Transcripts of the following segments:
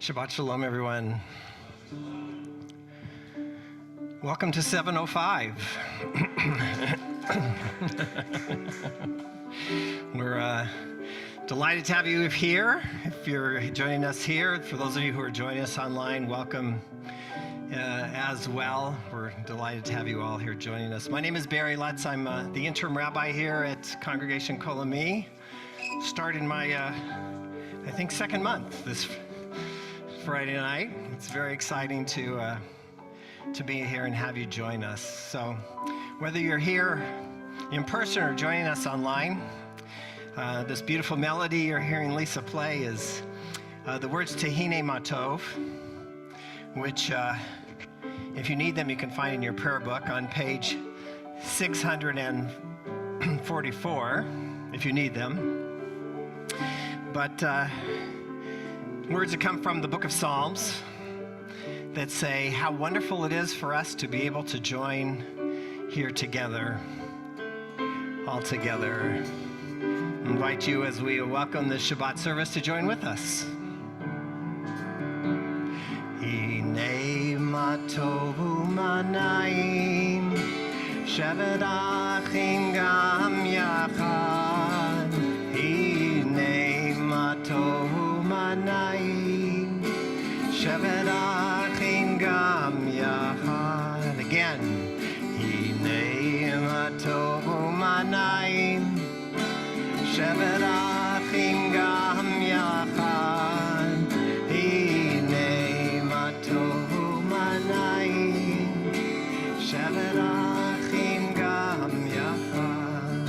Shabbat Shalom, everyone. Welcome to 705. We're delighted to have you here. If you're joining us here, for those of you who are joining us online, welcome as well. We're delighted to have you all here joining us. My name is Barry Lutz. I'm the interim rabbi here at Congregation Kol Ami. Starting my, I think, second month this Friday night. It's very exciting to be here and have you join us. So whether you're here in person or joining us online, this beautiful melody you're hearing Lisa play is the words Tehine Matov, which if you need them, you can find in your prayer book on page 644, if you need them. But words that come from the book of Psalms that say how wonderful it is for us to be able to join here together, all together. I invite you as we welcome the Shabbat service to join with us. Hinei matovu manayim shevet achim gam yachad. Hinei matovu manayim shevet achim gam yachad. Again. Hinei matovu manayim shevet achim gam yachad. Hinei matovu manayim shevet achim gam yachad.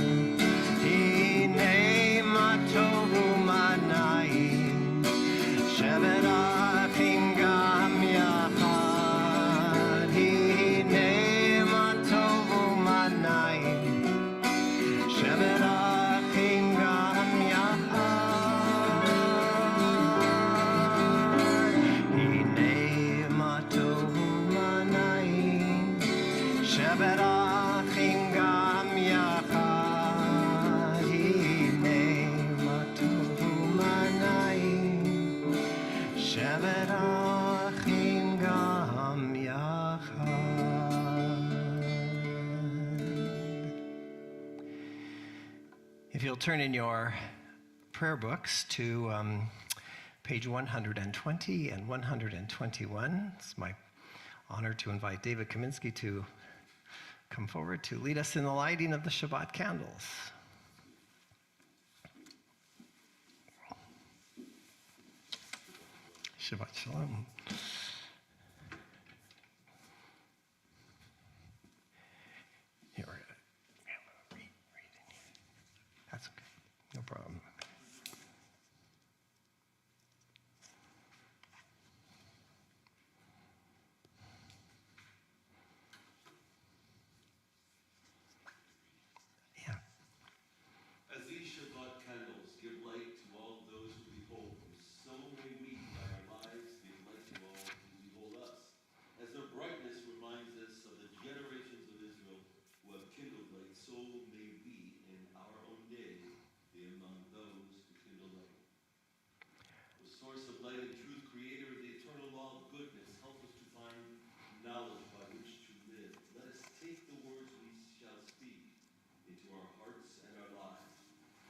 Hinei matovu manayim shevet achim gam yachad. Hinei matovu manayim shevet achim gam yachad. Hinei matovu manayim shevet achim gam yachad. Hinei matovu manayim shevet achim gam yachad. If you'll turn in your prayer books to page 120 and 121, it's my honor to invite David Kaminsky to come forward to lead us in the lighting of the Shabbat candles. Shabbat Shalom. Here, we're going to read in here. That's okay. No problem. Yeah. As these Shabbat candles give light to all those who behold them, so may we, by our lives, give light to all who behold us. As their brightness reminds us of the generations of Israel who have kindled light, so may we, in our own day, be among those who kindle light. The source of light and truth, creator of the eternal law of goodness, help us to find knowledge by which to live. Let us take the words we shall speak into our hearts and our lives.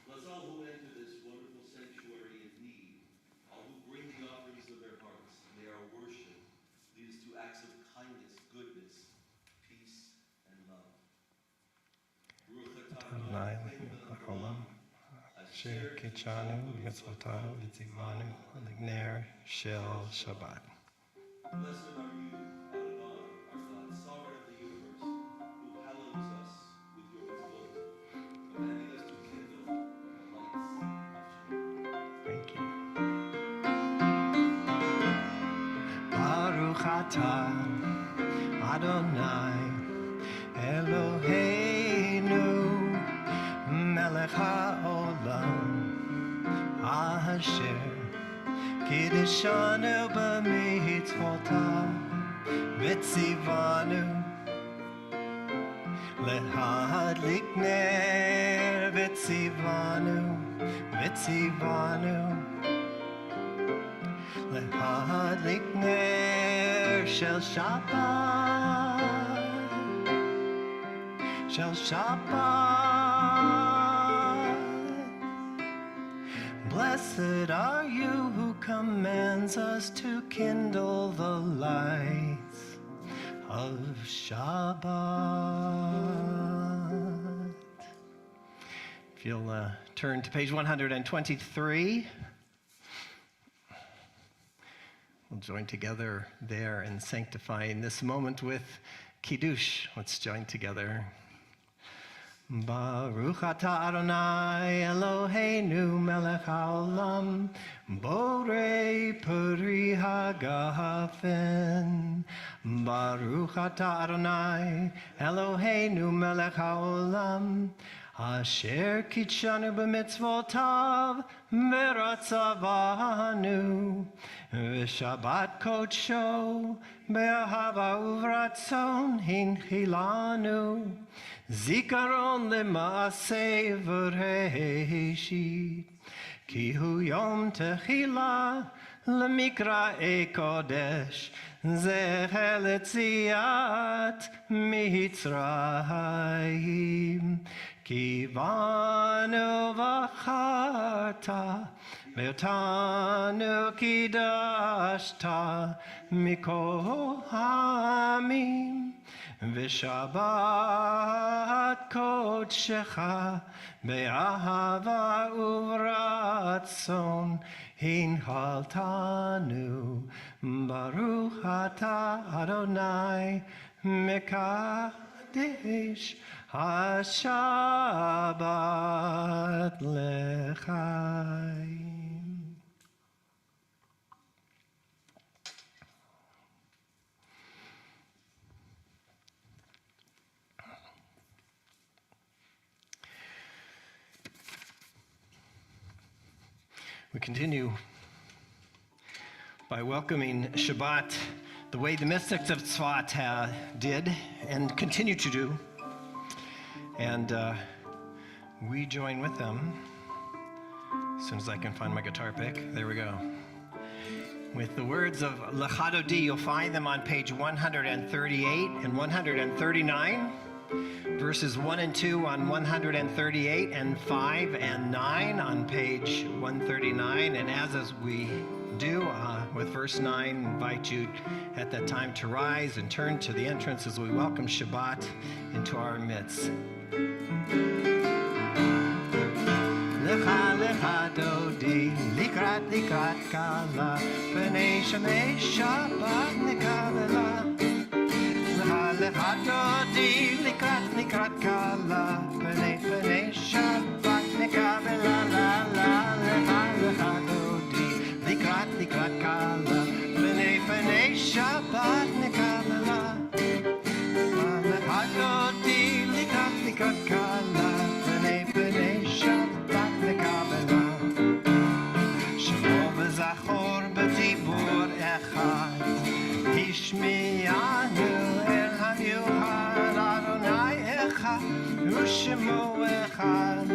Bless all who enter this wonderful sanctuary in need, all who bring the offerings of their hearts. May our worship lead us to acts of kindness, goodness, peace, and love. Baruch atah Adonai Eloheinu melech haolam, Asher kitchanu mitzvotav v'tzivanu l'gner shel Shabbat. Blessed are you, Adonai, our God, sovereign of the universe, who hallows us with your wisdom, commanding us to kindle the lights of Shabbat. Thank you. Baruch atah Adonai Eloheinu melech haolam asher kiddushanu b'mitzvotav v'tzivanu lehadlik ner v'tzivanu להדליק נר של שבת, של Shabbat. Blessed are you who commands us to kindle the lights of Shabbat. If you'll turn to page 123, we'll join together there in sanctifying this moment with Kiddush. Let's join together. Baruch atah Adonai Eloheinu melech haolam borei peri hagafen. Baruch atah Adonai Eloheinu melech haolam asher kitshanu b'mitzvotav v'ratzavanu v'shabbat kodsho be'ahava uvratzon hinchilanu zikaron le'maaseh v'reshit ki hu yom techila l'mikra'e kodesh zecher letziat mitzrayim ki banu v'charta ve'otanu kidashta mikol Ami v'shabbat kodshecha be'ahava uvratzon hinchaltanu Baruch atah Adonai mekadesh HaShabbat lechaim. We continue by welcoming Shabbat the way the mystics of Tzfat did and continue to do. And we join with them, as soon as I can find my guitar pick. There we go. With the words of Lecha Dodi, you'll find them on page 138 and 139. Verses 1 and 2 on 138, and 5 and 9 on page 139. And as we do with verse 9, invite you at that time to rise and turn to the entrance as we welcome Shabbat into our midst. Lecha lecha dodi, likrat likrat kala, b'nei shemei Shabbat nikabela. Lecha dodi, likrat likrat kala, b'nei b'nei Shabbat nikabela la la. Lecha dodi, likrat likrat kala, b'nei b'nei Shabbat nikabela. Lecha dodi, likrat likrat kala, b'nei b'nei Shabbat nikabela. Shemo b'zachor b'dibur echad, Hishmiyanu el hamiuchad Adonai echad U'shemo echad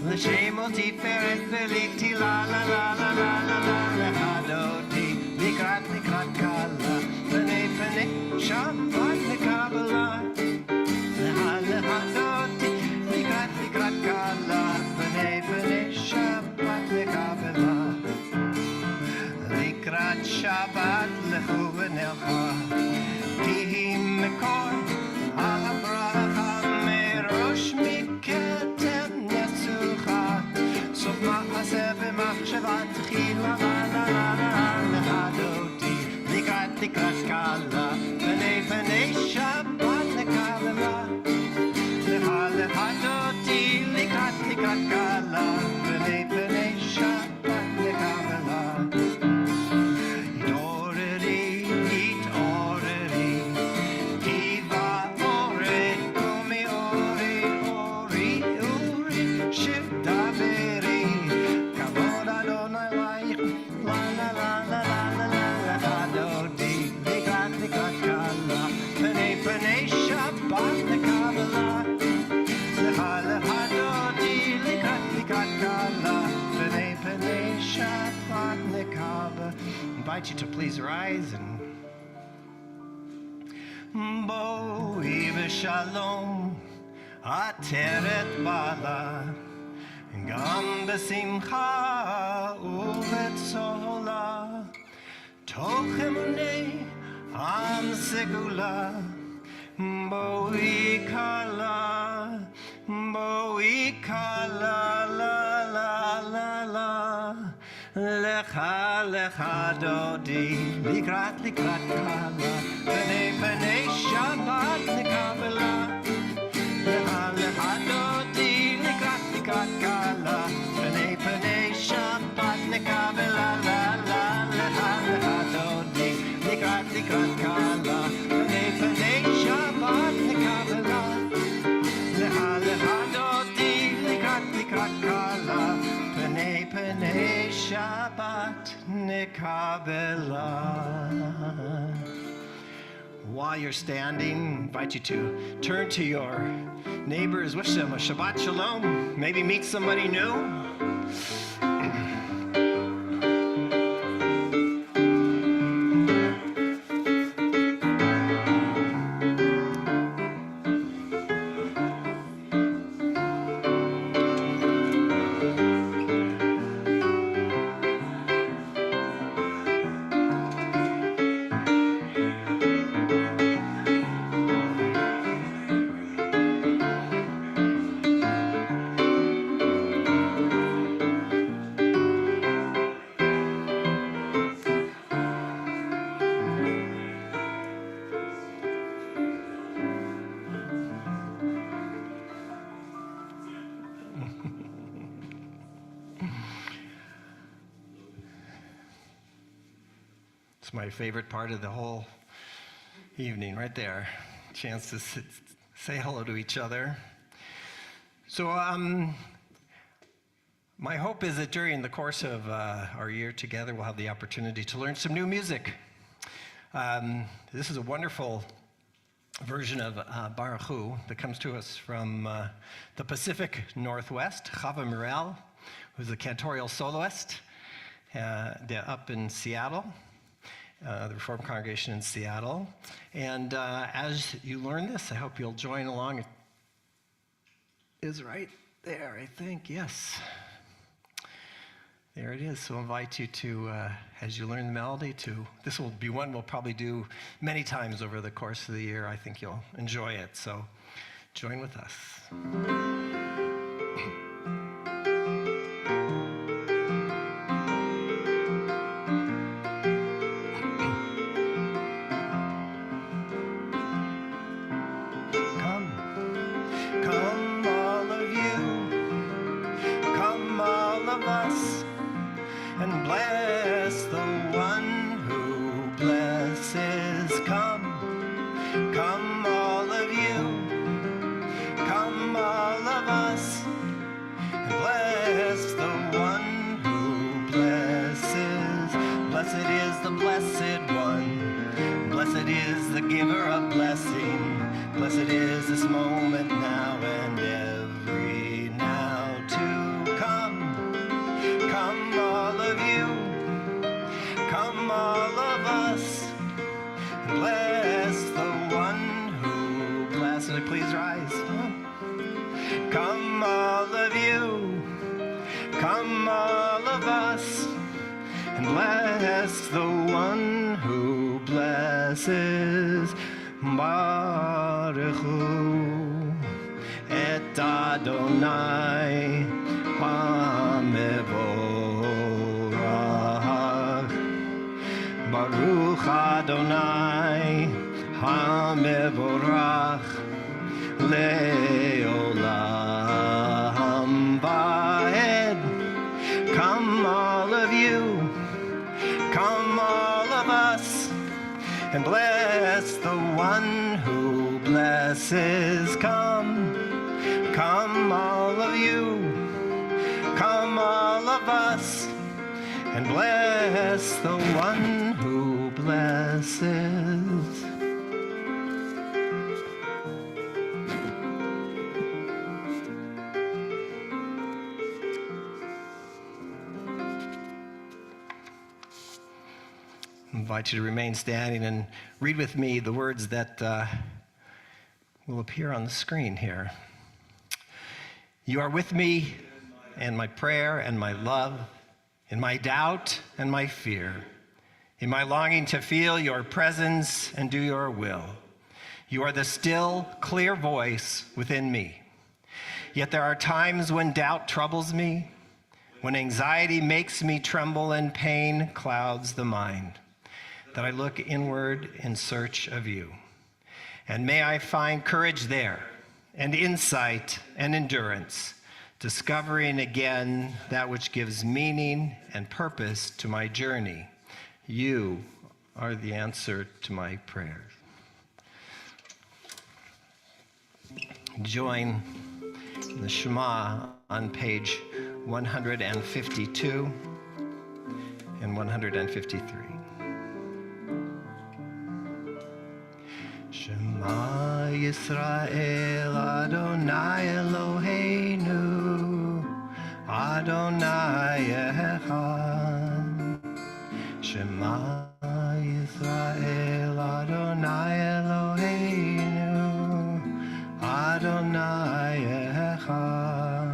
L'shemo tiferet v'likti la la la la la la la Lecha dodi likrat likrat kala B'nei b'nei Shabbat nikabela. Lecha dodi likrat likrat kala B'nei b'nei Shabbat nikabela. Likrat Shabbat lechu v'nelcha Kihi mekor ha'bracha merosh miketem nesucha Sof ma'aseh v'machshavat tchila la la la la. Lecha dodi likrat likrat kala B'nei b'nei invite you to please rise and Boi v'shalom ateret bala gam b'simcha u'betzola toch emunei am segula Boi kala la la la la Lecha lecha dodi likrat likrat kala B'nei Shabbat nekabela Lecha lecha dodi likrat likrat kala B'nei Shabbat nekabela la la Lecha lecha dodi likrat likrat kala B'nei Shabbat nekabela Lecha lecha dodi likrat likrat kala P'nei Shabbat nekabela. While you're standing, I invite you to turn to your neighbors, wish them a Shabbat Shalom, maybe meet somebody new. It's my favorite part of the whole evening, right there. Chance to say hello to each other. So my hope is that during the course of our year together, we'll have the opportunity to learn some new music. This is a wonderful version of Baruch Hu that comes to us from the Pacific Northwest. Chava Murrell, who's a cantorial soloist up in Seattle. The Reformed Congregation in Seattle. And as you learn this, I hope you'll join along. It is right there, I think, yes. There it is. So I invite you to, as you learn the melody, this will be one we'll probably do many times over the course of the year. I think you'll enjoy it. So join with us. And bless the one who blesses. Come all of you, come all of us, and bless the one who blesses. Blessed is the blessed one, blessed is the giver of blessing, blessed is this moment now and every now to come all of you, come all of us, and bless the one who blesses. Please rise. Come all of you, come all of us, and bless the one who blesses. Baruch Hu et Adonai HaMevorach. Baruch Adonai HaMevorach Le'olam Va'ed. Come all of you, come all of us, and bless the one who blesses. Come all of you, come all of us, and bless the one who blesses. invite you to remain standing and read with me the words that will appear on the screen here. You are with me in my prayer and my love, in my doubt and my fear, in my longing to feel your presence and do your will. You are the still, clear voice within me. Yet there are times when doubt troubles me, when anxiety makes me tremble and pain clouds the mind, that I look inward in search of you. And may I find courage there, and insight and endurance, discovering again that which gives meaning and purpose to my journey. You are the answer to my prayers. Join the Shema on page 152 and 153. Shema Yisrael Adonai Eloheinu Adonai Echad. Shema Yisrael Adonai Eloheinu Adonai Echad.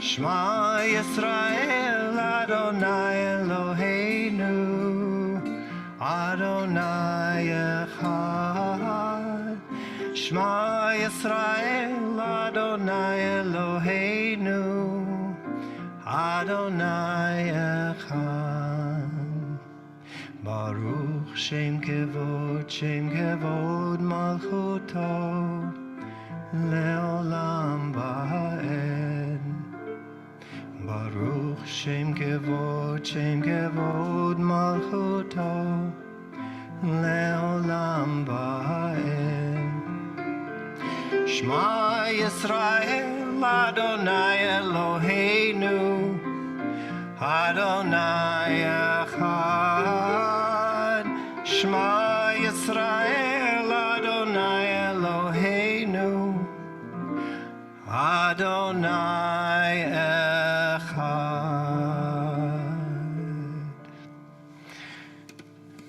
Shema Yisrael Adonai Eloheinu Adonai Echad. Shema Yisrael Adonai Eloheinu Adonai Echad. Baruch Shem Kevod Malchuto Leolam Va'ed. Baruch Shem Kevod Malchuto Leolam Va'ed. Shema Yisrael Adonai Eloheinu Adonai Echad. Shema Yisrael Adonai Eloheinu Adonai Echad.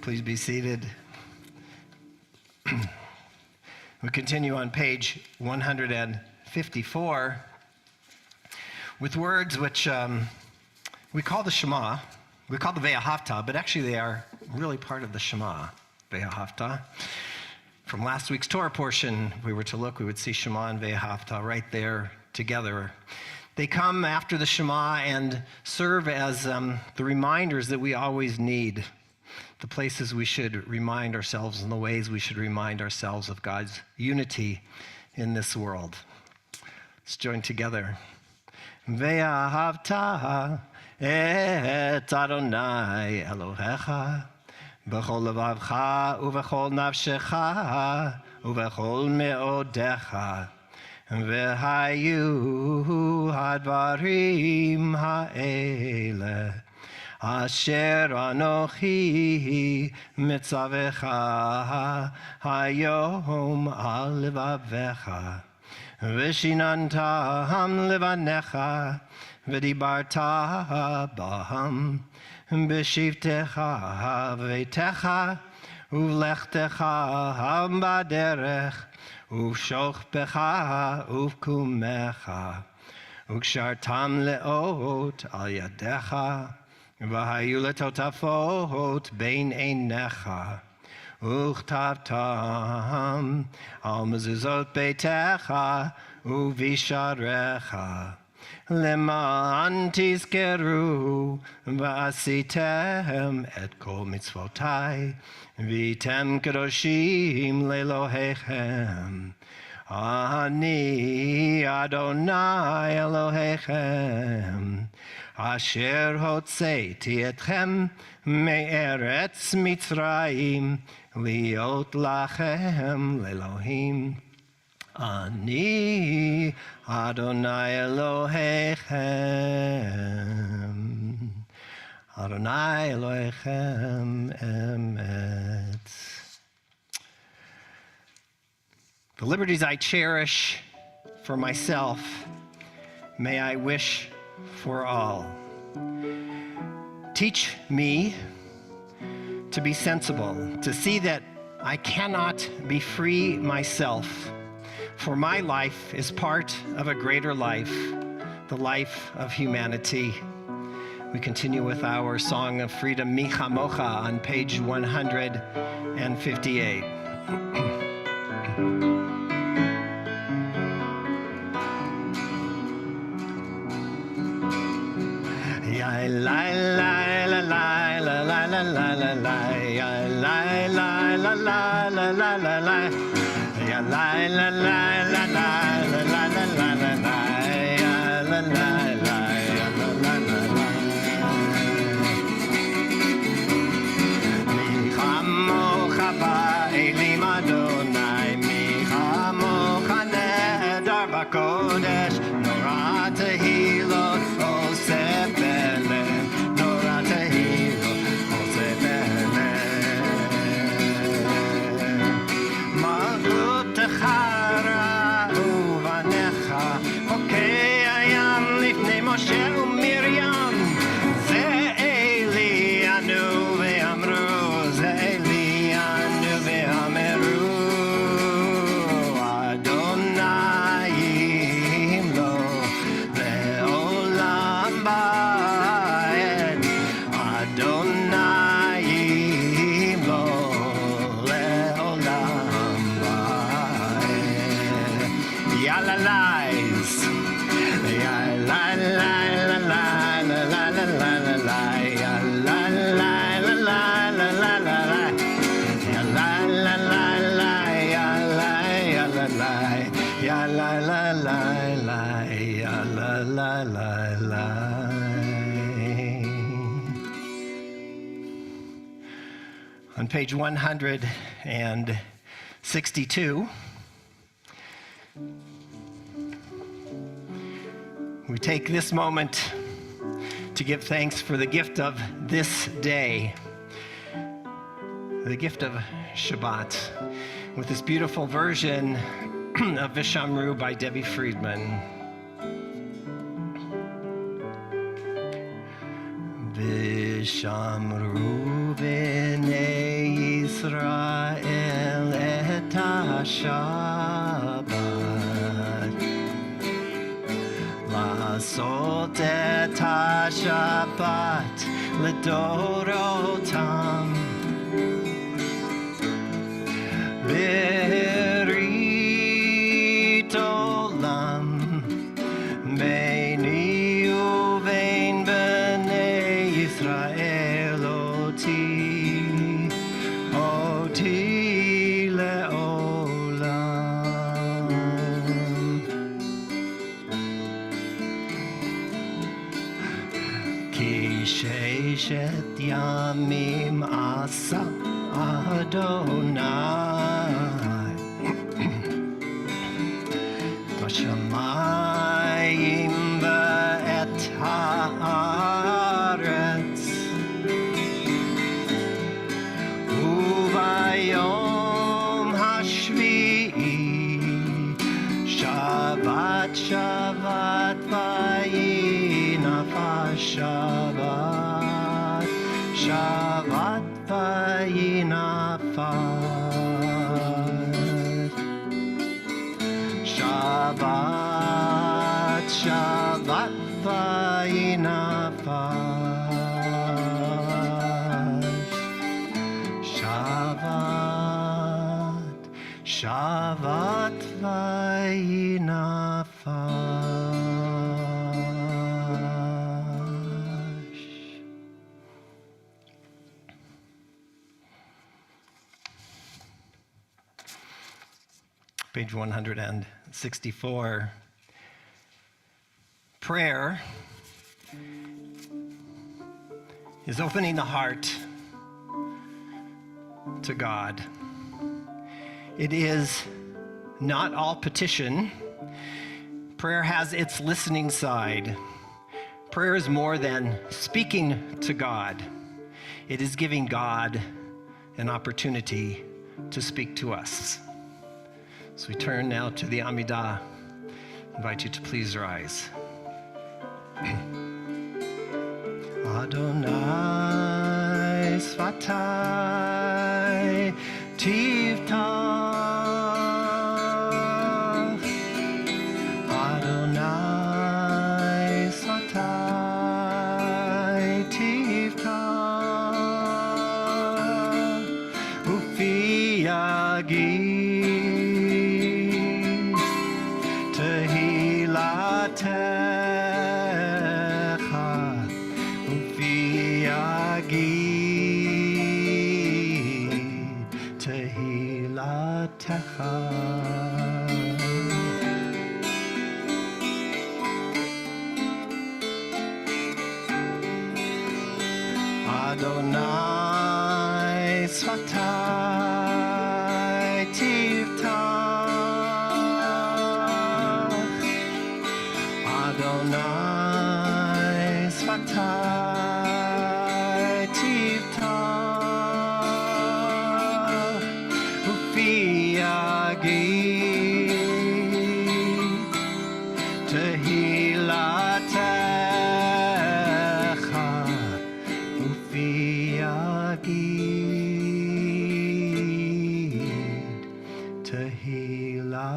Please be seated. We continue on page 154 with words which we call the Shema. We call the Ve'ahavta, but actually they are really part of the Shema, Ve'ahavta. From last week's Torah portion, if we were to look, we would see Shema and Ve'ahavta right there together. They come after the Shema and serve as the reminders that we always need, the places we should remind ourselves and the ways we should remind ourselves of God's unity in this world. Let's join together. Ve'ahavta et Adonai Elohecha b'chol levavcha uv'chol nafshecha uv'chol me'odecha v'hayu hadvarim ha'ele asher anochi mitzavecha hayom al levavecha v'shinantam levanecha v'dibarta baham b'shivtecha v'veitecha uv'lechtecha b'derech uv'shochpecha uv'kumecha uv'kshartam leot al yadecha v'hayu letotafot bein einecha וכתבתם על מזוזות ביתך ובשעריך למען תזכרו ועשיתם את כל מצוותיי והייתם קדושים לאלוהיכם. אני אדוני אלוהיכם אשר הוצאתי אתכם מארץ מצרים להיות לכם לאלוהים. אני אדוני אלוהיכם. אדוני אלוהיכם אמת. The liberties I cherish for myself, may I wish for all. Teach me to be sensible, to see that I cannot be free myself, for my life is part of a greater life, the life of humanity. We continue with our Song of Freedom, Mi Chamocha, on page 158. On page 162, we take this moment to give thanks for the gift of this day, the gift of Shabbat, with this beautiful version of Vishamru by Debbie Friedman. Vishamru b'nei Yisrael et ha-Shabbat, la'asot et ha-Shabbat l'dorotam, b'rit olam beini uvein b'nei Yisrael oti le'olam. Ki sheshet yamim asa Adonai Bashamayim va'et haaretz Uvayom hashvi'i Shabbat Shabbat vayinaf Shabbat Shabbat vayinafat Shabbat Shabbat vayinafat Shabbat Shabbat vayinafat. Page 164. Prayer is opening the heart to God. It is not all petition. Prayer has its listening side. Prayer is more than speaking to God. It is giving God an opportunity to speak to us. So we turn now to the Amidah. I invite you to please rise. Adonai Svatai Tivtach Adonai Svatai Tivtach Ufi Yagid Tehilatecha Ufi Yagid Tehilatecha Adonai Svatai Tivtach Adonai Svatai Tivtach Ufi Yagid Tehilatecha Ufi Yagid Tehilatecha.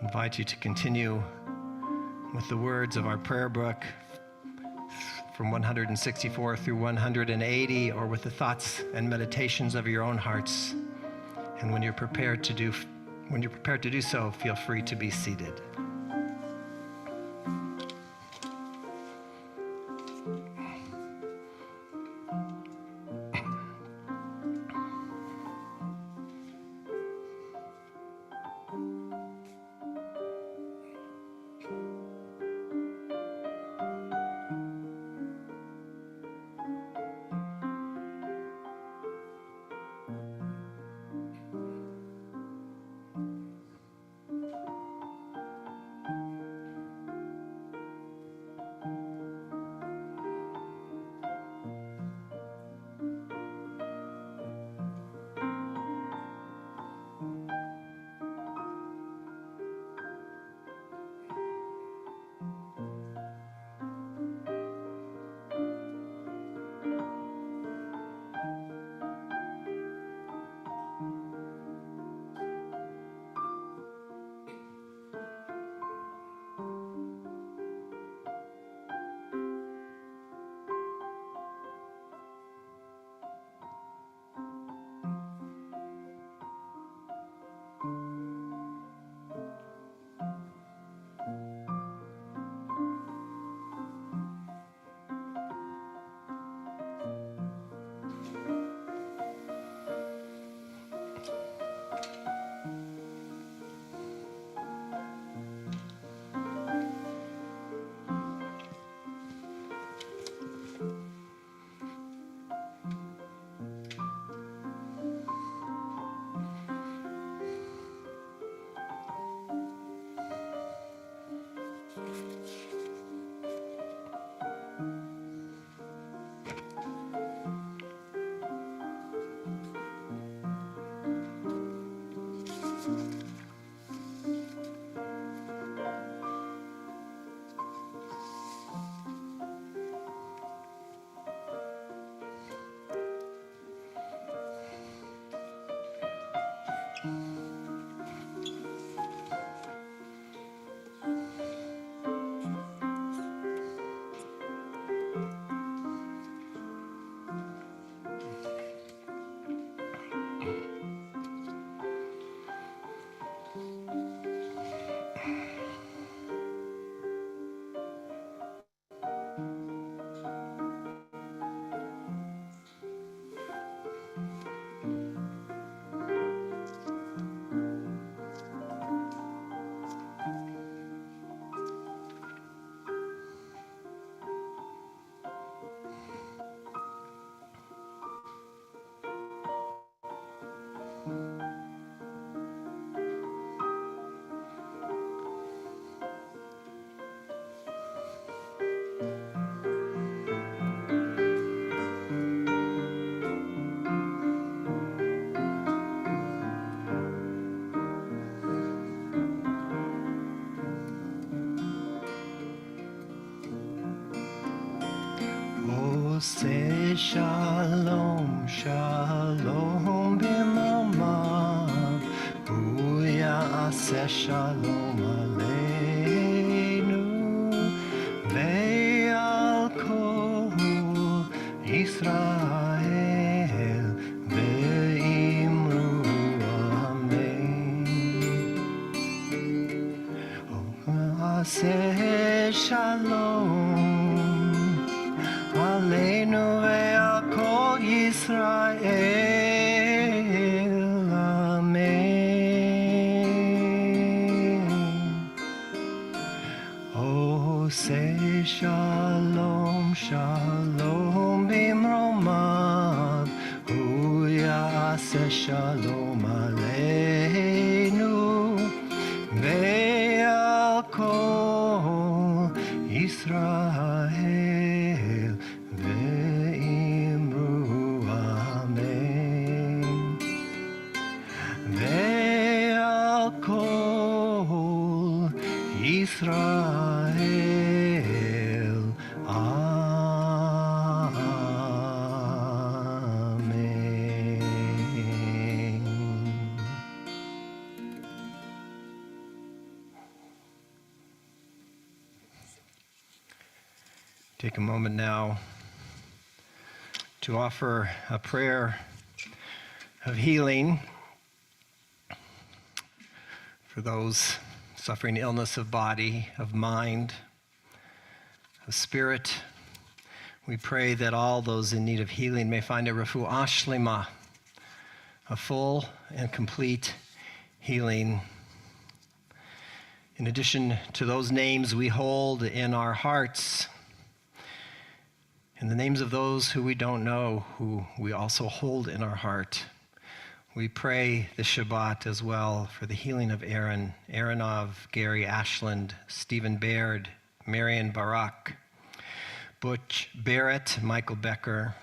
I invite you to continue with the words of our prayer book from 164 through 180, or with the thoughts and meditations of your own hearts. And when you're prepared to do so, feel free to be seated. say shalom, shalom b'mromav, hu ya'aseh shalom aleinu, ve'al kol Yisrael, ve'imru amen. Aseh shalom aleinu ve'al kol Yisrael, amen. Oh, say shalom, shalom b'mromav, hu ya'aseh shalom aleinu, ve'al kol Yisrael, ve'imru amen. Ve'al kol Yisrael, amen. Take a moment now to offer a prayer of healing for those suffering illness of body, of mind, of spirit. We pray that all those in need of healing may find a refuah shlema, a full and complete healing. In addition to those names we hold in our hearts, and the names of those who we don't know, who we also hold in our heart, we pray this Shabbat as well for the healing of Aaron, Aaronov, Gary Ashland, Stephen Baird, Marion Barak, Butch Barrett, Michael Becker,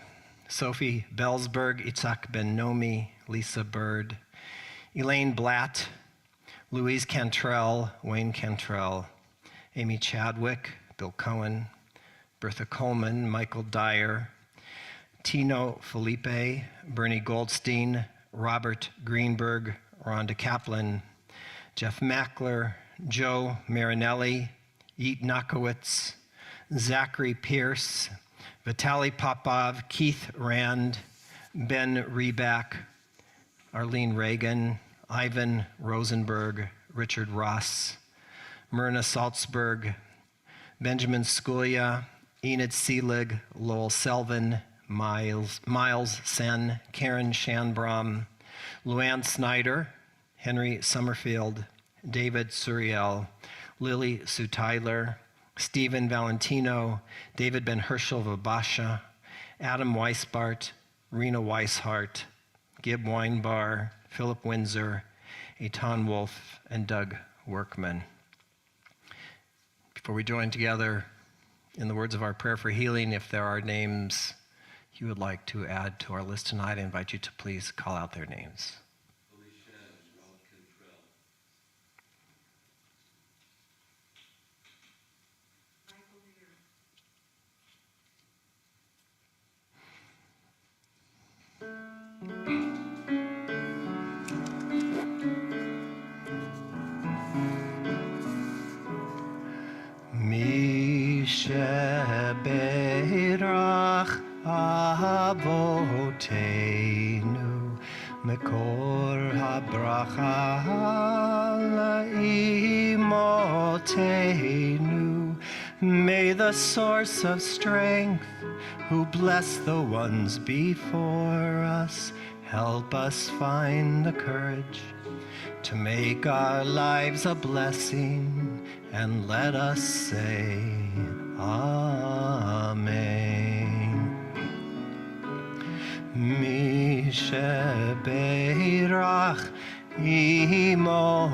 Sophie Belsberg, Itzhak Ben Nomi, Lisa Bird, Elaine Blatt, Louise Cantrell, Wayne Cantrell, Amy Chadwick, Bill Cohen, Bertha Coleman, Michael Dyer, Tino Felipe, Bernie Goldstein, Robert Greenberg, Rhonda Kaplan, Jeff Mackler, Joe Marinelli, Yeet Nakowitz, Zachary Pierce, Vitaly Popov, Keith Rand, Ben Reback, Arlene Reagan, Ivan Rosenberg, Richard Ross, Myrna Salzberg, Benjamin Sculia, Enid Seelig, Lowell Selvin, Miles Sen, Karen Shanbrom, Luann Snyder, Henry Summerfield, David Suriel, Lily Sue Tyler, Stephen Valentino, David Ben Herschel Vabasha, Adam Weisbart, Rena Weishart, Gib Weinbar, Philip Windsor, Eitan Wolf, and Doug Workman. Before we join together in the words of our prayer for healing, if there are names you would like to add to our list tonight, I invite you to please call out their names. Mi sheberach Avotenu Mekor habracha laimotenu. May the source of strength, who bless the ones before us, help us find the courage to make our lives a blessing, and let us say Amen. Mi sheberach imotenu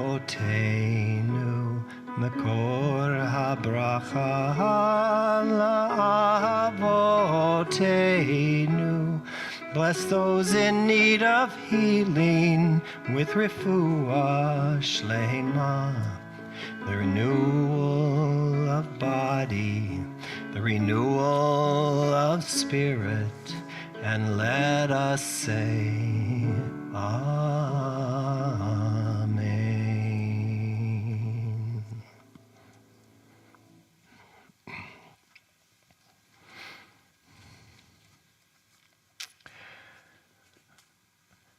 Mekor habracha la'avotenu. Bless those in need of healing with refuah shlema, the renewal of body, the renewal of Spirit, and let us say, Amen.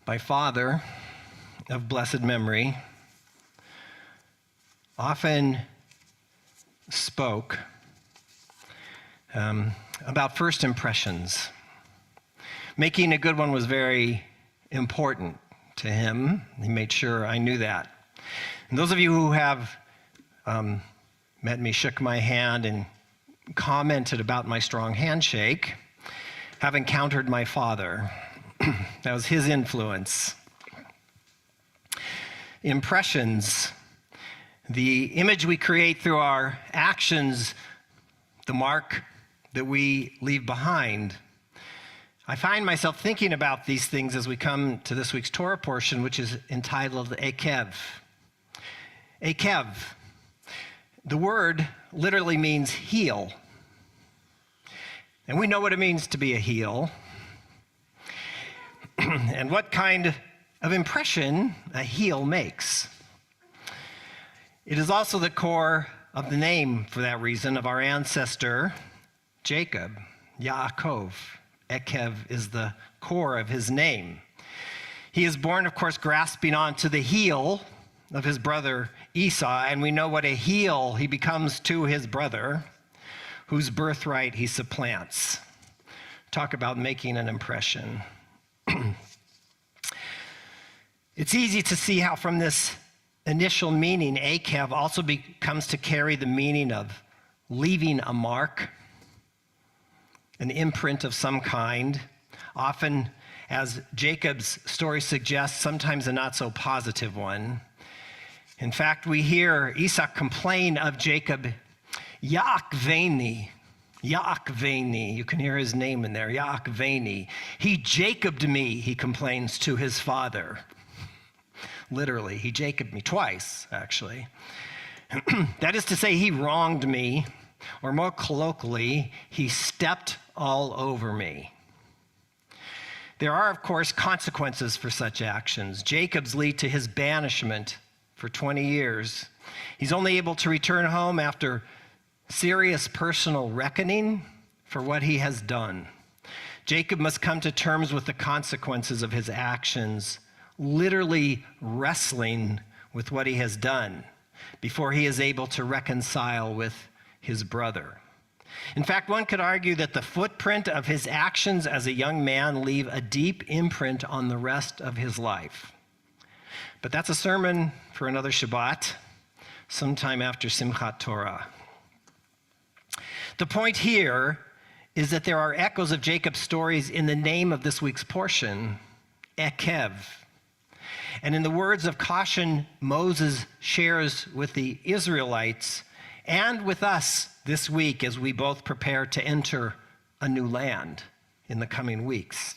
My father, of blessed memory, often spoke about first impressions. Making a good one was very important to him. He made sure I knew that. And those of you who have met me, shook my hand, and commented about my strong handshake have encountered my father. That was his influence. Impressions, the image we create through our actions, the mark that we leave behind. I find myself thinking about these things as we come to this week's Torah portion, which is entitled Ekev. Ekev. The word literally means heel. And we know what it means to be a heel. And what kind of impression a heel makes. It is also the core of the name, for that reason, of our ancestor, Jacob, Yaakov. Ekev is the core of his name. He is born, of course, grasping onto the heel of his brother Esau, and we know what a heel he becomes to his brother, whose birthright he supplants. Talk about making an impression. It's easy to see how from this initial meaning, Ekev also comes to carry the meaning of leaving a mark, an imprint of some kind, often, as Jacob's story suggests, sometimes a not so positive one. In fact, we hear Esau complain of Jacob, Yaakveni. Yaakveni, you can hear his name in there, Yaakveni. He Jacobed me, he complains to his father. Literally, he Jacobed me twice, actually. That is to say, he wronged me, or more colloquially, he stepped all over me. There are, of course, consequences for such actions. Jacob's lead to his banishment for 20 years. He's only able to return home after serious personal reckoning for what he has done. Jacob must come to terms with the consequences of his actions, literally wrestling with what he has done before he is able to reconcile with his brother. In fact, one could argue that the footprint of his actions as a young man leave a deep imprint on the rest of his life. But that's a sermon for another Shabbat, sometime after Simchat Torah. The point here is that there are echoes of Jacob's stories in the name of this week's portion, Ekev. And in the words of caution Moses shares with the Israelites and with us this week as we both prepare to enter a new land in the coming weeks.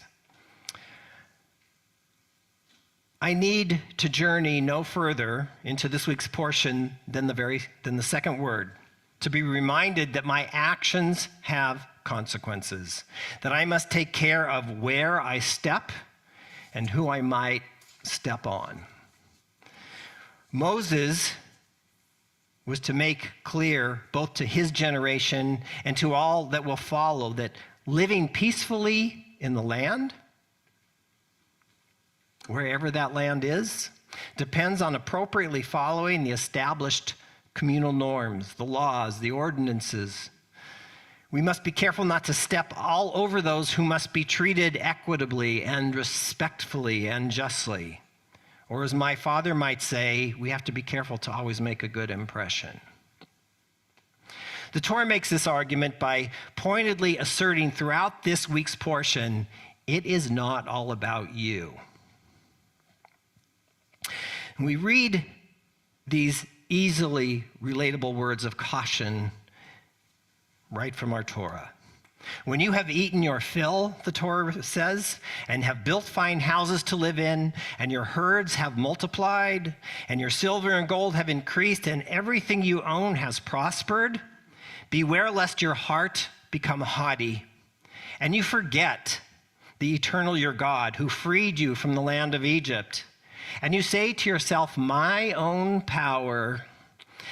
I need to journey no further into this week's portion than the second word, to be reminded that my actions have consequences, that I must take care of where I step and who I might step on. Moses was to make clear, both to his generation and to all that will follow, that living peacefully in the land, wherever that land is, depends on appropriately following the established communal norms, the laws, the ordinances. We must be careful not to step all over those who must be treated equitably and respectfully and justly. Or as my father might say, we have to be careful to always make a good impression. The Torah makes this argument by pointedly asserting throughout this week's portion, it is not all about you. And we read these easily relatable words of caution right from our Torah. When you have eaten your fill, the Torah says, and have built fine houses to live in, and your herds have multiplied, and your silver and gold have increased, and everything you own has prospered, beware lest your heart become haughty, and you forget the eternal your God who freed you from the land of Egypt. And you say to yourself, my own power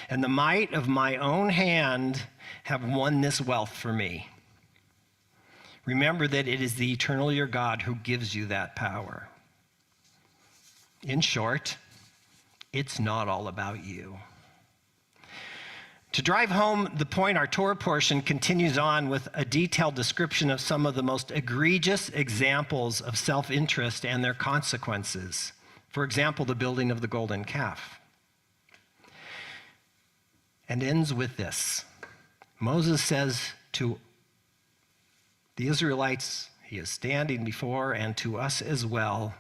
and the might of my own hand have won this wealth for me. Remember that it is the eternal your God who gives you that power. In short, it's not all about you. To drive home the point, our Torah portion continues on with a detailed description of some of the most egregious examples of self-interest and their consequences. For example, the building of the golden calf. And ends with this. Moses says to the Israelites he is standing before, and to us as well,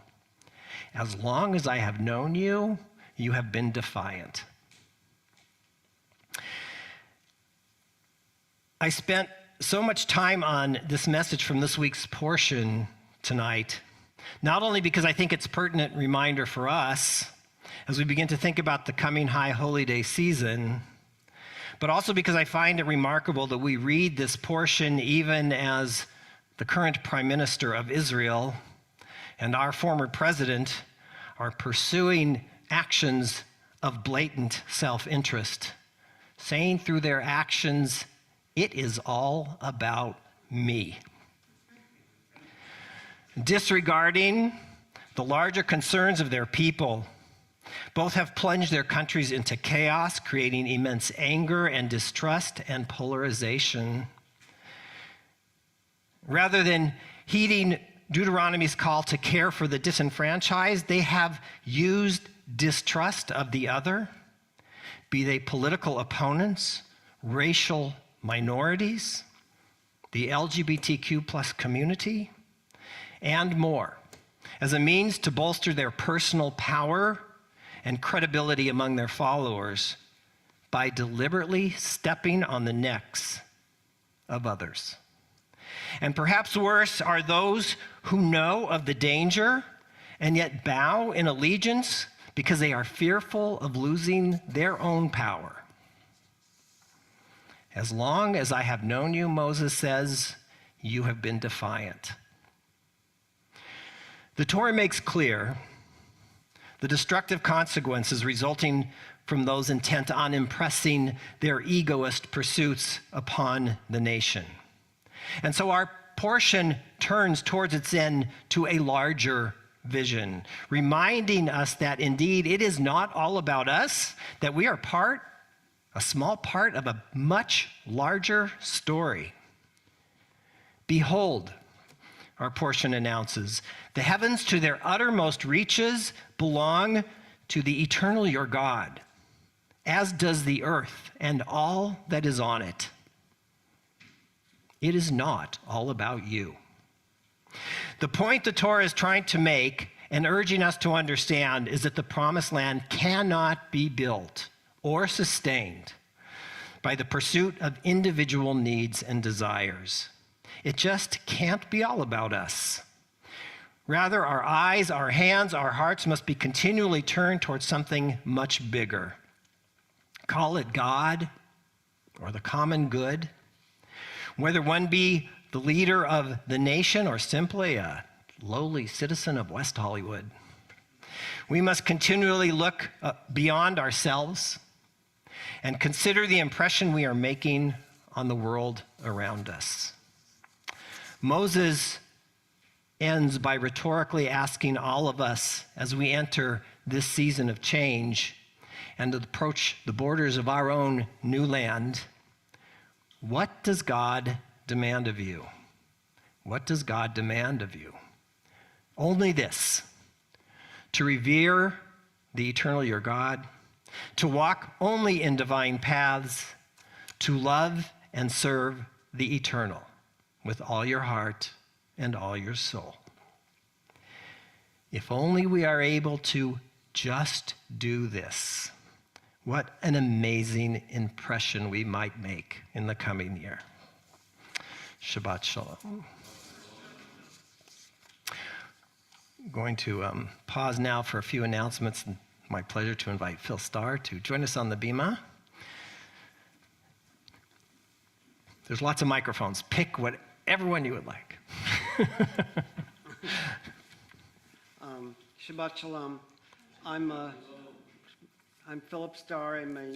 as long as I have known you, you have been defiant. I spent so much time on this message from this week's portion tonight, not only because I think it's a pertinent reminder for us as we begin to think about the coming High Holy Day season, but also because I find it remarkable that we read this portion even as the current Prime Minister of Israel and our former president are pursuing actions of blatant self-interest, saying through their actions, it is all about me. Disregarding the larger concerns of their people, both have plunged their countries into chaos, creating immense anger and distrust and polarization. Rather than heeding Deuteronomy's call to care for the disenfranchised, they have used distrust of the other, be they political opponents, racial minorities, the LGBTQ plus community, and more, as a means to bolster their personal power and credibility among their followers by deliberately stepping on the necks of others. And perhaps worse are those who know of the danger and yet bow in allegiance because they are fearful of losing their own power. As long as I have known you, Moses says, you have been defiant. The Torah makes clear the destructive consequences resulting from those intent on impressing their egoist pursuits upon the nation. And so our portion turns towards its end to a larger vision, reminding us that indeed it is not all about us, that we are a small part of a much larger story. Behold, our portion announces, the heavens to their uttermost reaches belong to the eternal your God, as does the earth and all that is on it. It is not all about you. The point the Torah is trying to make and urging us to understand is that the promised land cannot be built or sustained by the pursuit of individual needs and desires. It just can't be all about us. Rather, our eyes, our hands, our hearts must be continually turned towards something much bigger. Call it God or the common good. Whether one be the leader of the nation or simply a lowly citizen of West Hollywood, we must continually look beyond ourselves and consider the impression we are making on the world around us. Moses ends by rhetorically asking all of us as we enter this season of change and approach the borders of our own new land, what does God demand of you? What does God demand of you? Only this: to revere the eternal your God, to walk only in divine paths, to love and serve the eternal with all your heart and all your soul. If only we are able to just do this, what an amazing impression we might make in the coming year. Shabbat Shalom. I'm going to pause now for a few announcements. My pleasure to invite Phil Starr to join us on the bima. There's lots of microphones. Pick everyone you would like. Shabbat Shalom. I'm Philip Starr. I'm a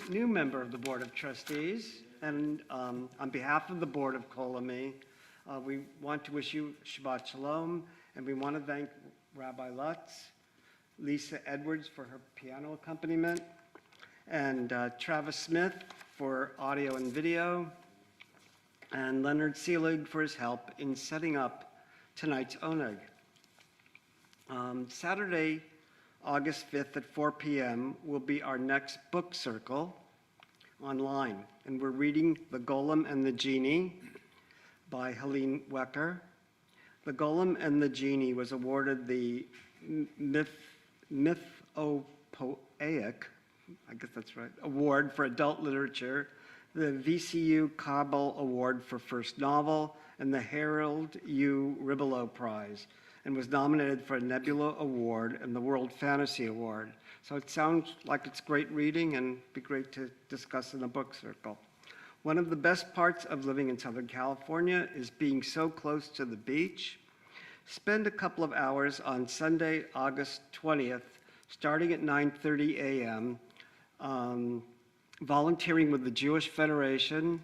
new member of the Board of Trustees, and on behalf of the Board of Kol Ami, we want to wish you Shabbat Shalom, and we want to thank Rabbi Lutz, Lisa Edwards for her piano accompaniment, and Travis Smith for audio and video, and Leonard Seelig for his help in setting up tonight's oneg. Saturday, August 5th at 4 p.m. will be our next book circle online, and we're reading The Golem and the Genie by Helene Wecker. The Golem and the Genie was awarded the Mythopoeic, I guess that's right, Award for Adult Literature, the VCU Kabul Award for First Novel, and the Harold U. Ribelow Prize, and was nominated for a Nebula Award and the World Fantasy Award. So it sounds like it's great reading and be great to discuss in a book circle. One of the best parts of living in Southern California is being so close to the beach. Spend a couple of hours on Sunday, August 20th, starting at 9:30 a.m., volunteering with the Jewish Federation,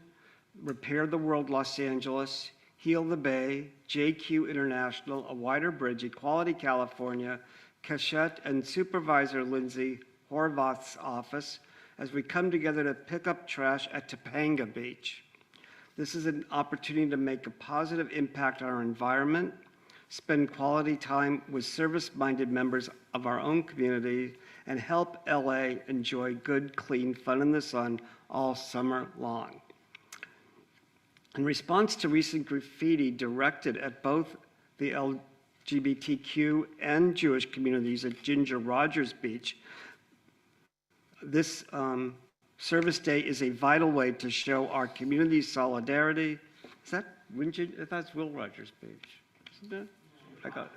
Repair the World Los Angeles, Heal the Bay, JQ International, A Wider Bridge, Equality California, Cachette, and Supervisor Lindsay Horvath's office as we come together to pick up trash at Topanga Beach. This is an opportunity to make a positive impact on our environment, spend quality time with service-minded members of our own community, and help LA enjoy good, clean fun in the sun all summer long. In response to recent graffiti directed at both the LGBTQ and Jewish communities at Ginger Rogers Beach, this service day is a vital way to show our community's solidarity. Is that that's Will Rogers Beach, isn't it? I got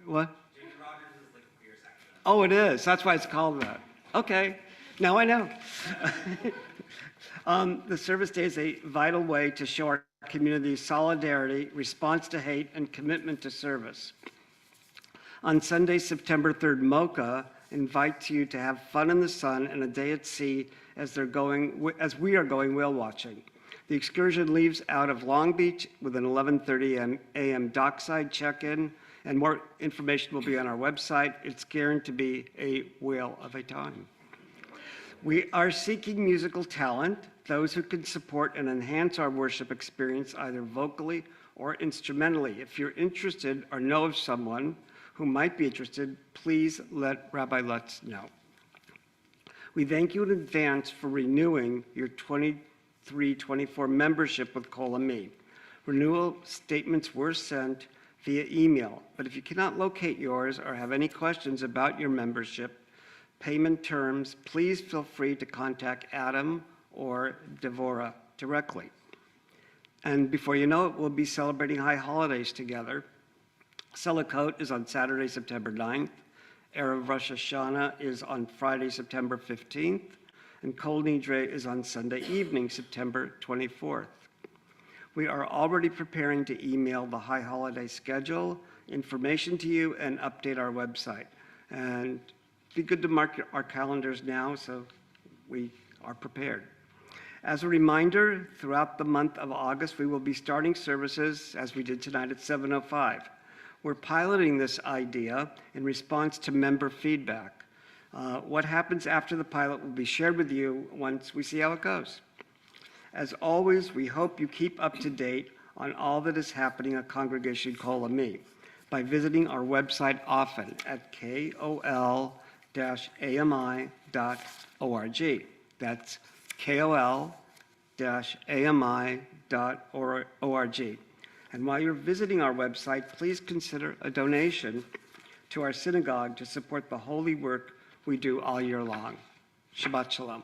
what? Ginger Rogers is like a beer section. Oh, it is. That's why it's called that. Okay, now I know. The service day is a vital way to show our community's solidarity, response to hate, and commitment to service. On Sunday, September 3rd, MoCA invites you to have fun in the sun and a day at sea as we are going whale watching. The excursion leaves out of Long Beach with an 11:30 a.m. dockside check-in, and more information will be on our website. It's guaranteed to be a whale of a time. We are seeking musical talent, those who can support and enhance our worship experience either vocally or instrumentally. If you're interested or know of someone who might be interested, please let Rabbi Lutz know. We thank you in advance for renewing your 23-24 membership with Kol Ami. Renewal statements were sent via email, but if you cannot locate yours or have any questions about your membership, payment terms, please feel free to contact Adam or Devorah directly. And before you know it, we'll be celebrating high holidays together. Sukkot is on Saturday, September 9th. Erev Rosh Hashanah is on Friday, September 15th. And Kol Nidre is on Sunday evening, September 24th. We are already preparing to email the high holiday schedule, information to you, and update our website. And be good to mark our calendars now so we are prepared. As a reminder, throughout the month of August, we will be starting services as we did tonight at 7:05. We're piloting this idea in response to member feedback. What happens after the pilot will be shared with you once we see how it goes. As always, we hope you keep up to date on all that is happening at Congregation Kol Ami by visiting our website often at kol-ami.org. That's kol-ami.org. And while you're visiting our website, please consider a donation to our synagogue to support the holy work we do all year long. Shabbat Shalom.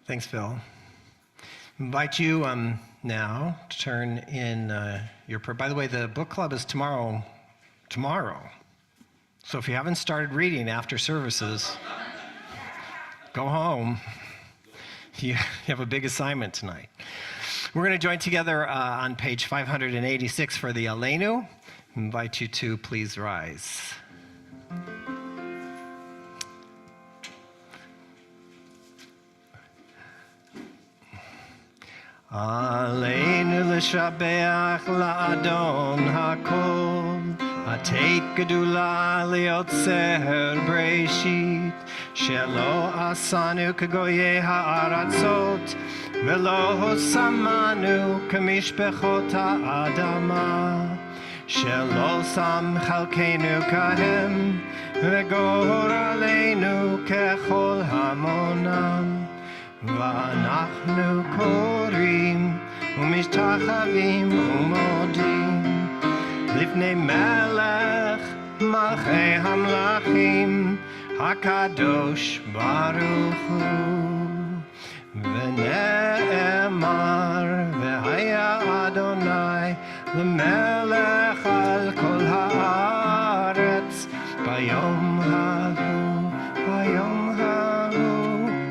Thanks, Phil. I invite you now to turn in your prayer. By the way, the book club is tomorrow. So if you haven't started reading after services, Go home. You have a big assignment tonight. We're going to join together on page 586 for the Aleinu. I invite you to please rise. Aleinu l'shabeach la'adon hakol, ateit gedula liotzer breishit, shelo asanu kagoye ha'aratzot, velo samanu kamishpechot ha'adama, shelo sam chalkenu kahem, vegor aleinu kechol hamonam. ואנחנו קוראים ומשתחווים ומודים לפני מלך מלכי המלכים הקדוש ברוך הוא ונאמר והיה אדוני למלך על כל הארץ ביום ההוא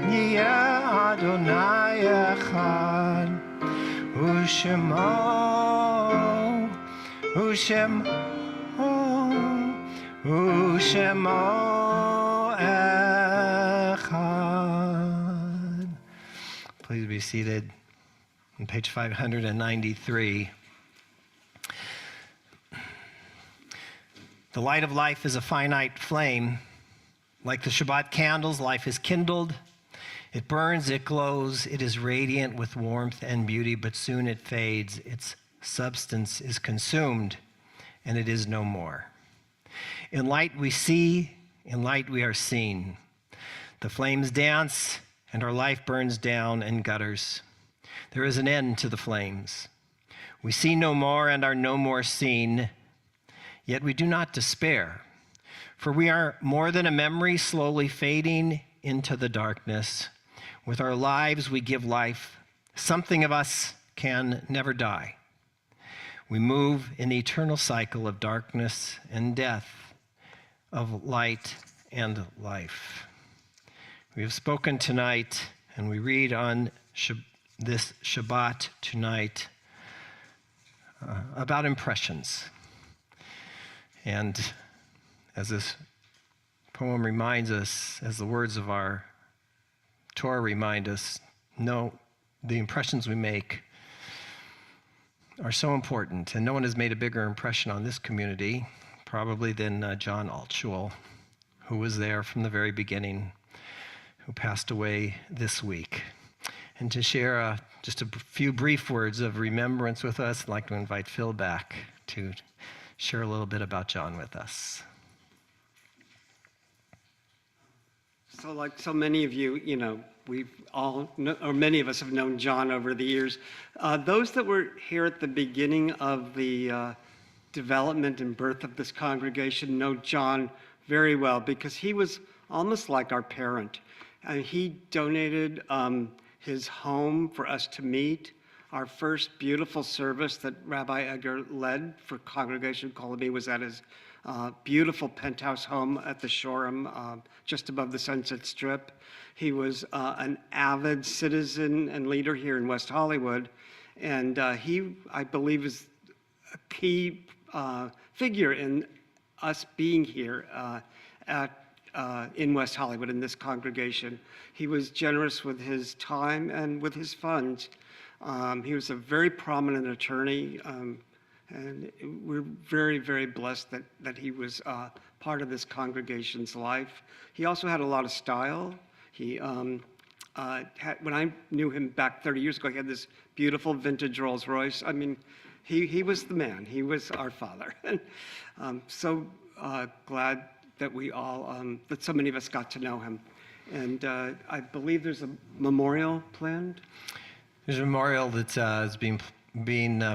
יהיה Adonai echad, Ushemo echad. Please be seated on page 593. The light of life is a finite flame. Like the Shabbat candles, life is kindled. It burns, it glows, it is radiant with warmth and beauty, but soon it fades. Its substance is consumed, and it is no more. In light we see, in light we are seen. The flames dance, and our life burns down and gutters. There is an end to the flames. We see no more and are no more seen, yet we do not despair, for we are more than a memory slowly fading into the darkness. With our lives, we give life. Something of us can never die. We move in the eternal cycle of darkness and death, of light and life. We have spoken tonight, and we read on this Shabbat tonight about impressions. And as this poem reminds us, as the words of our Torah remind us, no, the impressions we make are so important, and no one has made a bigger impression on this community probably than John Altshul, who was there from the very beginning, who passed away this week. And to share just a few brief words of remembrance with us, I'd like to invite Phil back to share a little bit about John with us. So like so many of you, we've all, or many of us have known John over the years. Those that were here at the beginning of the development and birth of this congregation know John very well because he was almost like our parent. He donated his home for us to meet. Our first beautiful service that Rabbi Edgar led for Congregation Kol Ami was at his beautiful penthouse home at the Shoreham, just above the Sunset Strip. He was an avid citizen and leader here in West Hollywood, and he, I believe, is a key figure in us being here in West Hollywood in this congregation. He was generous with his time and with his funds. He was a very prominent attorney. And we're very, very blessed that he was part of this congregation's life. He also had a lot of style. He when I knew him back 30 years ago, he had this beautiful vintage Rolls Royce. I mean, he was the man. He was our father. And so glad that we all, that so many of us got to know him. And I believe there's a memorial planned. There's a memorial that is being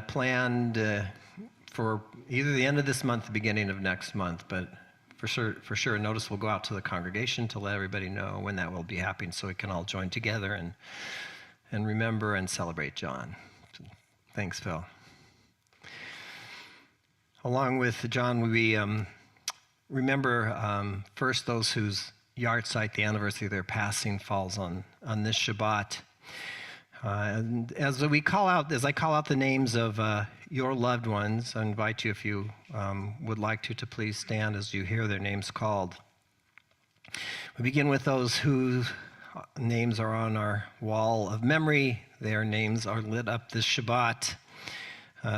planned for either the end of this month, the beginning of next month, but for sure, a notice will go out to the congregation to let everybody know when that will be happening, so we can all join together and remember and celebrate John. So, thanks, Phil. Along with John, we remember first those whose yahrzeit, the anniversary of their passing, falls on this Shabbat. And as I call out the names of your loved ones, I invite you, if you would like to please stand as you hear their names called. We begin with those whose names are on our wall of memory. Their names are lit up this Shabbat.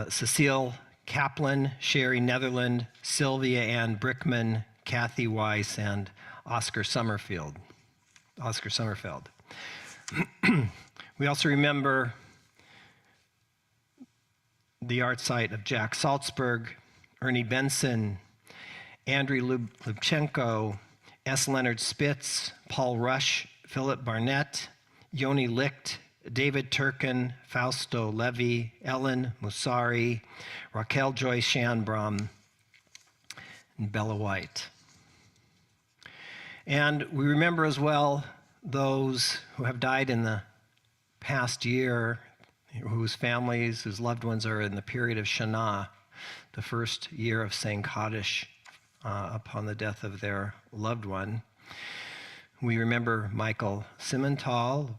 Cecile Kaplan, Sherry Netherland, Sylvia Ann Brickman, Kathy Weiss, and Oscar Summerfield. We also remember the yahrzeit of Jack Salzberg, Ernie Benson, Andriy Lubchenko, S. Leonard Spitz, Paul Rush, Philip Barnett, Yoni Licht, David Turkin, Fausto Levy, Ellen Musari, Raquel Joy Shanbrom, and Bella White. And we remember as well those who have died in the past year, whose families, whose loved ones are in the period of Shana, the first year of saying Kaddish upon the death of their loved one. We remember Michael Simental,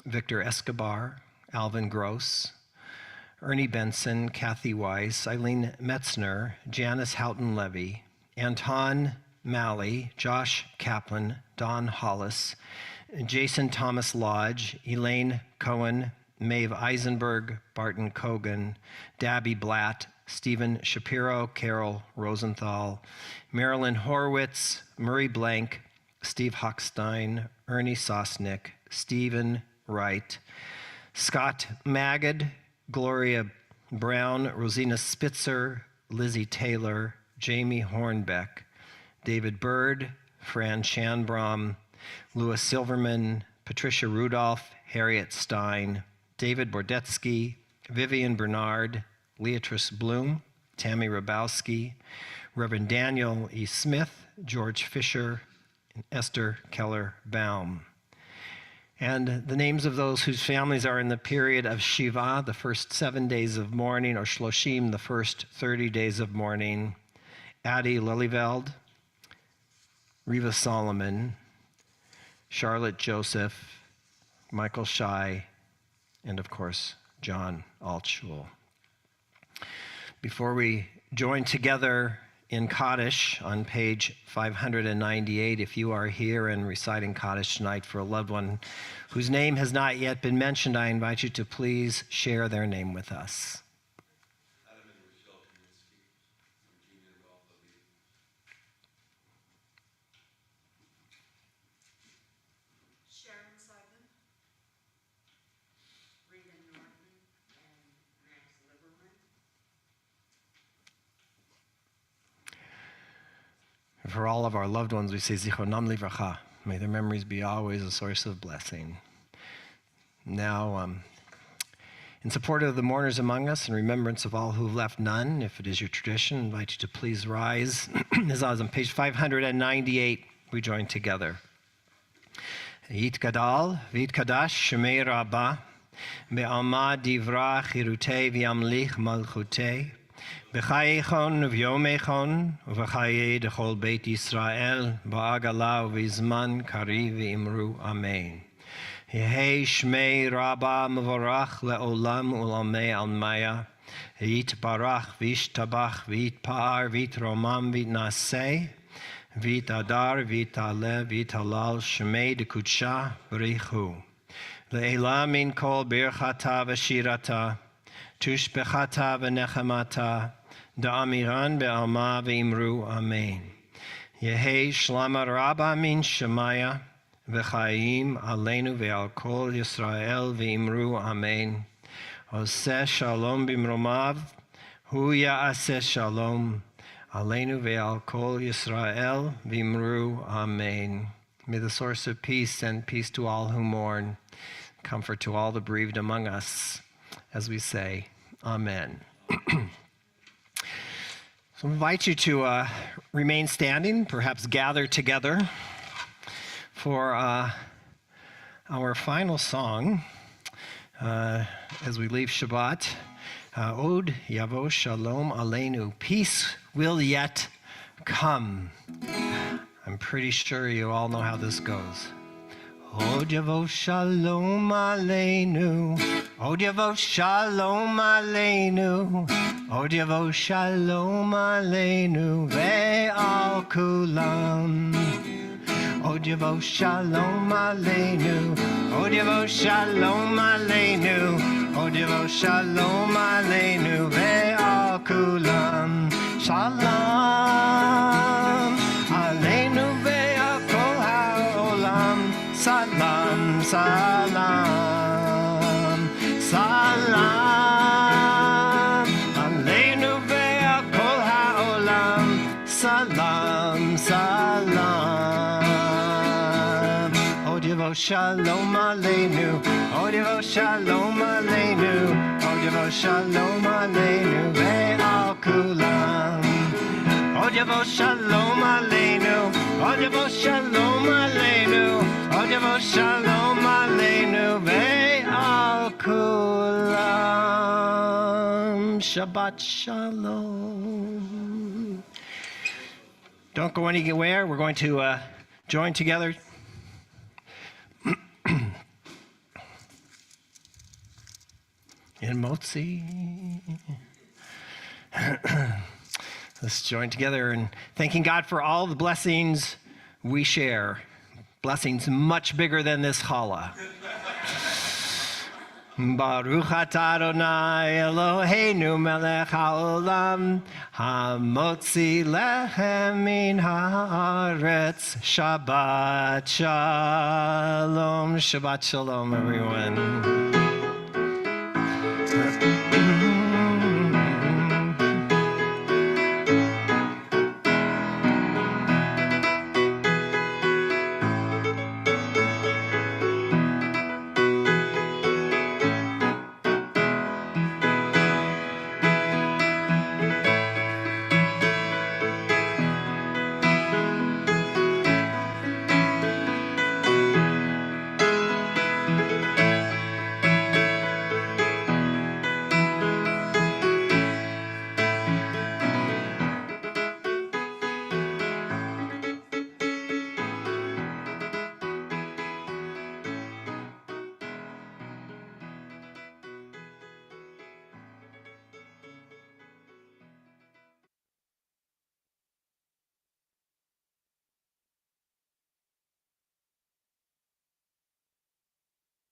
Victor Escobar, Alvin Gross, Ernie Benson, Kathy Weiss, Eileen Metzner, Janice Houghton-Levy, Anton Malley, Josh Kaplan, Don Hollis, Jason Thomas Lodge, Elaine Cohen, Maeve Eisenberg, Barton Kogan, Dabby Blatt, Stephen Shapiro, Carol Rosenthal, Marilyn Horwitz, Murray Blank, Steve Hochstein, Ernie Sosnick, Stephen Wright, Scott Magid, Gloria Brown, Rosina Spitzer, Lizzie Taylor, Jamie Hornbeck, David Bird, Fran Shanbrom, Louis Silverman, Patricia Rudolph, Harriet Stein, David Bordetsky, Vivian Bernard, Leatrice Bloom, Tammy Rabowski, Reverend Daniel E. Smith, George Fisher, and Esther Keller Baum. And the names of those whose families are in the period of Shiva, the first 7 days of mourning, or Shloshim, the first 30 days of mourning: Addie Lillyveld, Riva Solomon, Charlotte Joseph, Michael Shai, and of course, John Altschul. Before we join together in Kaddish on page 598, if you are here and reciting Kaddish tonight for a loved one whose name has not yet been mentioned, I invite you to please share their name with us. Sharon Simon, Regan Norton, and Max Liberman. For all of our loved ones, we say Zichronam Livracha. May their memories be always a source of blessing. Now, in support of the mourners among us and remembrance of all who've left none, if it is your tradition, I invite you to please rise. As on page 598, we join together. Yit Gadal, Vit Kadash, Shemei Rabbah, Be'alma Divra Chirutei V'yamlich Malchutei, B'chayechon v'yomechon, v'chayei dechol Beit Yisrael, ba'agala v'izman kari v'imru Amen. Yehei Shmei Rabbah Mevorach le'olam u'lamei almaya, Yitbarach v'yishtabach v'yitpa'ar v'yitromam v'yitnaseh, v'yitadar v'yitale v'yitalal Shmei dekudsha b'richu. Le'elam min kol birchata v'shirata, Tushbechata v'nechamata, da'amiran be'alma v'imru Amen. Yehei shlama rabba min shemaya, v'chayim aleinu ve'al kol Yisrael v'imru Amen. Oseh shalom b'mromav, hu ya'aseh shalom, aleinu ve'al kol Yisrael v'imru Amen. May the source of peace send peace to all who mourn, comfort to all the bereaved among us, as we say, Amen. So I invite you to remain standing, perhaps gather together for our final song as we leave Shabbat. Od Yavo Shalom Aleinu. Peace will yet come. I'm pretty sure you all know how this goes. Od yavo shalom aleinu, Od yavo shalom aleinu, Od yavo shalom aleinu, ve'al kulam. Od yavo shalom aleinu, Od yavo shalom aleinu, Od yavo shalom aleinu, ve'al kulam. Shalom aleinu ve'al kol ha'olam. Salam, salam, salam. Aleinu ve'al kol ha'olam. Salam, salam. Od yavo shalom aleinu, Od yavo shalom aleinu, Od yavo shalom aleinu, ve'al kulam. Od yavo shalom aleinu, Od yavo shalom aleinu, Od yavo shalom aleinu, ve'al kulam. Shabbat shalom. Don't go anywhere. We're going to join together. In Motzi. Let's join together in thanking God for all the blessings we share. Blessings much bigger than this challah. Baruch atah Adonai Eloheinu melech haolam hamotzi lechem min haaretz. Shabbat shalom. Shabbat shalom, everyone.